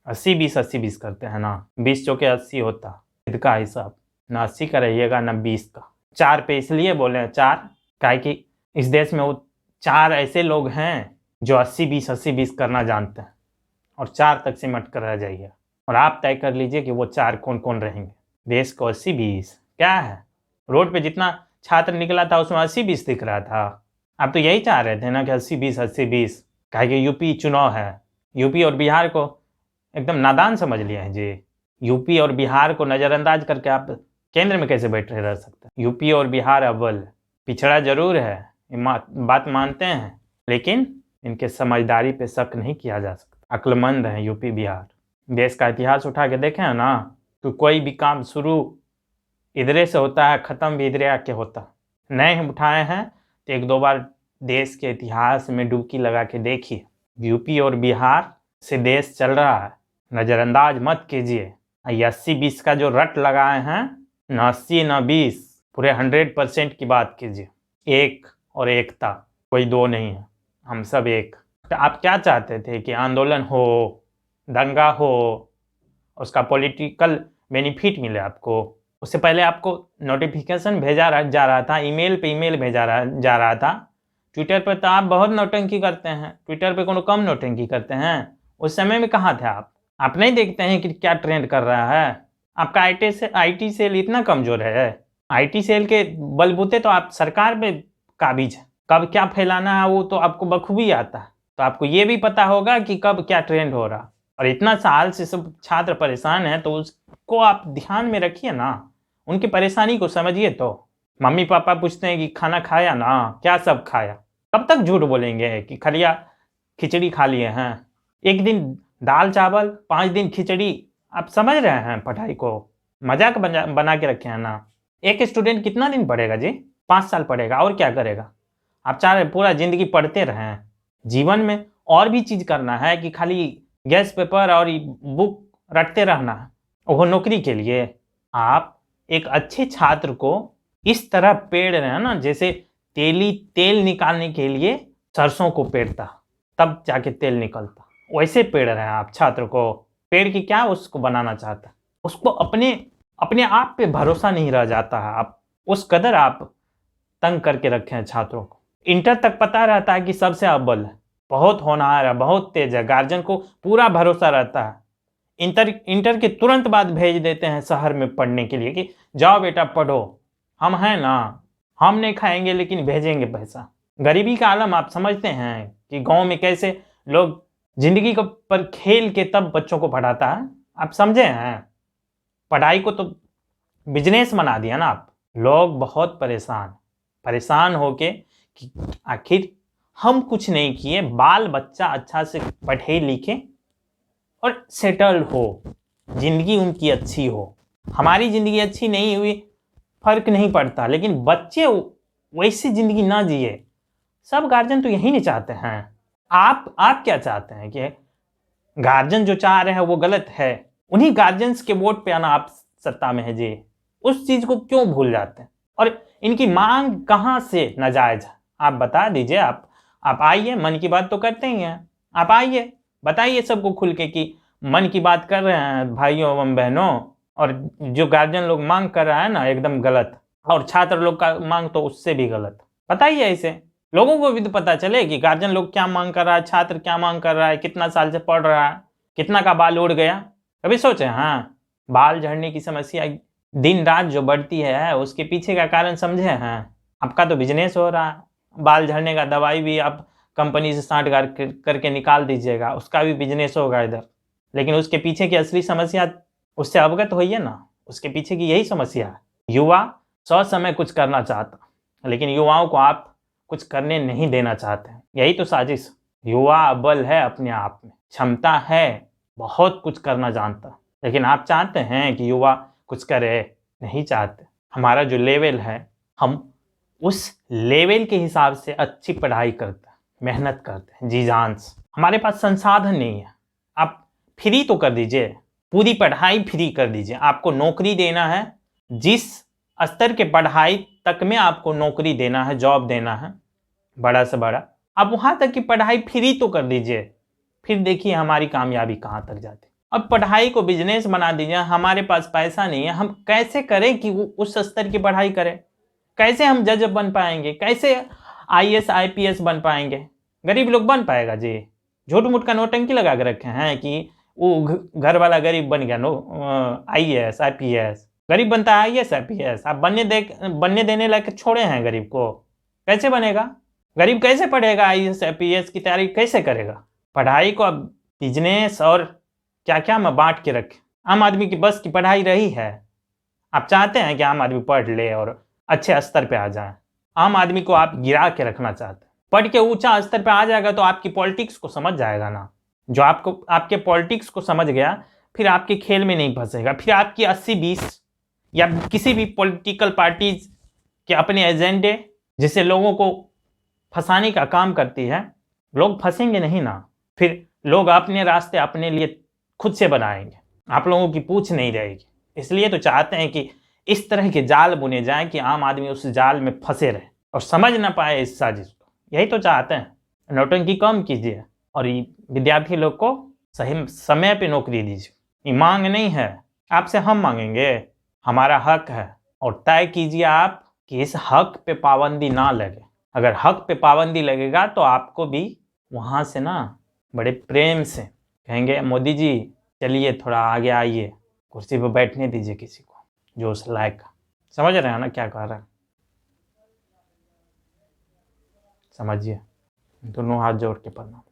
80-20 करते हैं ना, 20 चौके 80 होता, इसका हिसाब ना 80 का रहिएगा ना 20 का। 4 पे इसलिए बोले हैं 4, काहे कि इस देश में वो 4 ऐसे लोग हैं जो 80-20 करना जानते हैं, और 4 तक सिमट कर रह जाइए, और आप तय कर लीजिए कि वो 4 कौन कौन रहेंगे। देश को 80-20 क्या है? रोड पे जितना छात्र निकला था उसमें 80-20 दिख रहा था। आप तो यही चाह रहे थे ना कि 80-20 काहे कि यूपी चुनाव है, यूपी और बिहार को एकदम नादान समझ लिया है जी। यूपी और बिहार को नज़रअंदाज करके आप केंद्र में कैसे बैठे रह सकते हैं? यूपी और बिहार अव्वल, पिछड़ा जरूर है, बात मानते हैं, लेकिन इनके समझदारी पे शक नहीं किया जा सकता। अक्लमंद है यूपी बिहार। देश का इतिहास उठा के देखें ना, तो कोई भी काम शुरू इधरे से होता है, ख़त्म भी इधरे आके होता। नए उठाए हैं तो 1-2 बार देश के इतिहास में डुबकी लगा के देखिए। यूपी और बिहार से देश चल रहा है, नज़रअंदाज मत कीजिए। 80-20 का जो रट लगाए हैं, न 80 न 20, पूरे 100% की बात कीजिए। एक और एकता, कोई दो नहीं है, हम सब एक। तो आप क्या चाहते थे कि आंदोलन हो, दंगा हो, उसका पॉलिटिकल बेनिफिट मिले आपको? उससे पहले आपको नोटिफिकेशन भेजा जा रहा था, ईमेल पे ईमेल भेजा जा रहा था। ट्विटर पर तो आप बहुत नौटंकी करते हैं, ट्विटर पे कोनो कम नौटंकी करते हैं। उस समय में कहाँ थे आप? आप नहीं देखते हैं कि क्या ट्रेंड कर रहा है? आपका आईटी सेल इतना कमजोर है। आईटी सेल के बलबूते तो आप सरकार पे काबिज है, कब क्या फैलाना है वो तो आपको बखूबी आता है। तो आपको ये भी पता होगा कि कब क्या ट्रेंड हो रहा, और इतना साल से सब छात्र परेशान है, तो उसको आप ध्यान में रखिए ना, उनकी परेशानी को समझिए। तो मम्मी पापा पूछते हैं कि खाना खाया ना, क्या सब खाया? कब तक झूठ बोलेंगे कि खलिया खिचड़ी खा लिए हैं? एक दिन दाल चावल, 5 दिन खिचड़ी। आप समझ रहे हैं पढ़ाई को? मजाक बना के रखे हैं ना। एक स्टूडेंट कितना दिन पढ़ेगा जी? 5 साल पढ़ेगा, और क्या करेगा? आप चाह रहे पूरा जिंदगी पढ़ते रहें? जीवन में और भी चीज करना है कि खाली गैस पेपर और बुक रटते रहना है, वो नौकरी के लिए? आप एक अच्छे छात्र को इस तरह पेड़ रहे हैं ना, जैसे तेल निकालने के लिए सरसों को पेड़ता, तब जाके तेल निकलता, वैसे पेड़ रहे हैं आप छात्र को। पेड़ की क्या उसको बनाना चाहता, उसको अपने आप पे भरोसा नहीं रह जाता है। आप उस कदर आप तंग करके रखे हैं छात्रों को। इंटर तक पता रहता है कि सबसे अव्वल है, बहुत होनहार है, बहुत तेज है, गार्जियन को पूरा भरोसा रहता है। इंटर के तुरंत बाद भेज देते हैं शहर में पढ़ने के लिए कि जाओ बेटा पढ़ो, हम हैं ना, हम नहीं खाएंगे लेकिन भेजेंगे पैसा। गरीबी का आलम आप समझते हैं कि गांव में कैसे लोग जिंदगी को पर खेल के तब बच्चों को पढ़ाता है? आप समझे हैं? पढ़ाई को तो बिजनेस बना दिया ना आप। लोग बहुत परेशान होके कि आखिर हम कुछ नहीं किए, बाल बच्चा अच्छा से पढ़े लिखे और सेटल्ड हो, जिंदगी उनकी अच्छी हो। हमारी जिंदगी अच्छी नहीं हुई फर्क नहीं पड़ता, लेकिन बच्चे वैसी जिंदगी ना जिए। सब गार्जियन तो यही नहीं चाहते हैं। आप क्या चाहते हैं कि गार्जियन जो चाह रहे हैं वो गलत है? उन्हीं गार्जियंस के वोट पे आना आप सत्ता में है जी, उस चीज को क्यों भूल जाते हैं? और इनकी मांग कहां से नाजायज है, आप बता दीजिए। आप आइए, मन की बात तो करते ही हैं, आप आइए बताइए सबको खुल के कि मन की बात कर रहे हैं भाइयों एवं बहनों, और जो गार्जियन लोग मांग कर रहा है ना एकदम गलत, और छात्र लोग का मांग तो उससे भी गलत। बताइए, ऐसे लोगों को भी तो पता चले कि गार्जियन लोग क्या मांग कर रहा है, छात्र क्या मांग कर रहा है, कितना साल से पढ़ रहा है, कितना का बाल उड़ गया। कभी सोचे? हाँ, बाल झड़ने की समस्या दिन रात जो बढ़ती है उसके पीछे का कारण समझे हैं? आपका तो बिजनेस हो रहा है, बाल झड़ने का दवाई भी आप कंपनी से साठ करके निकाल दीजिएगा, उसका भी बिजनेस होगा इधर। लेकिन उसके पीछे की असली समस्या उससे अवगत होइए ना, उसके पीछे की यही समस्या है। युवा 100 समय कुछ करना चाहता, लेकिन युवाओं को आप कुछ करने नहीं देना चाहते हैं, यही तो साजिश। युवा अव्वल है, अपने आप में क्षमता है, बहुत कुछ करना जानता, लेकिन आप चाहते हैं कि युवा कुछ करे? नहीं चाहते। हमारा जो लेवल है, हम उस लेवल के हिसाब से अच्छी पढ़ाई करते हैं, मेहनत करते हैं जी जान से। हमारे पास संसाधन नहीं है, आप फ्री तो कर दीजिए, पूरी पढ़ाई फ्री कर दीजिए। आपको नौकरी देना है, जिस स्तर के पढ़ाई तक में आपको नौकरी देना है, जॉब देना है बड़ा से बड़ा, आप वहां तक की पढ़ाई फ्री तो कर दीजिए। फिर देखिए हमारी कामयाबी कहां तक जाती। अब पढ़ाई को बिजनेस बना दीजिए। हमारे पास पैसा नहीं है, हम कैसे करें कि उस स्तर की पढ़ाई करें? कैसे हम जज बन पाएंगे? कैसे IAS IPS बन पाएंगे? गरीब लोग बन पाएगा जी? झूठ मूठ का नोटंकी लगा के रखे हैं कि वो घर वाला गरीब बन गया, IAS IPS। गरीब बनता है IAS IPS? आप बनने देने लायक छोड़े हैं गरीब को? कैसे बनेगा गरीब? कैसे पढ़ेगा? IAS IPS की तैयारी कैसे करेगा? पढ़ाई को अब बिजनेस और क्या क्या में बांट के रखे। आम आदमी की बस की पढ़ाई रही है? आप चाहते हैं कि आम आदमी पढ़ ले और अच्छे स्तर पे आ जाए? आम आदमी को आप गिरा के रखना चाहते हैं। पढ़ के ऊंचा स्तर पे आ जाएगा तो आपकी पॉलिटिक्स को समझ जाएगा ना। जो आपके पॉलिटिक्स को समझ गया, फिर आपके खेल में नहीं फंसेगा। फिर आपकी 80-20 या किसी भी पॉलिटिकल पार्टीज के अपने एजेंडे जिससे लोगों को फंसाने का काम करती है, लोग फंसेंगे नहीं ना। फिर लोग अपने रास्ते अपने लिए खुद से बनाएंगे, आप लोगों की पूछ नहीं रहेगी। इसलिए तो चाहते हैं कि इस तरह के जाल बुने जाएं कि आम आदमी उस जाल में फंसे रहे और समझ ना पाए इस साजिश को। यही तो चाहते हैं। नौटंकी कम कीजिए और विद्यार्थी लोग को सही समय पे नौकरी दीजिए। ये मांग नहीं है आपसे, हम मांगेंगे, हमारा हक है। और तय कीजिए आप कि इस हक पे पाबंदी ना लगे। अगर हक पे पाबंदी लगेगा तो आपको भी वहां से ना बड़े प्रेम से कहेंगे, मोदी जी चलिए थोड़ा आगे आइए, कुर्सी पर बैठने दीजिए किसी को जो उस लायक। समझ रहे हैं ना क्या कह रहे हैं? समझिए। दोनों हाथ जोड़ के पढ़ना।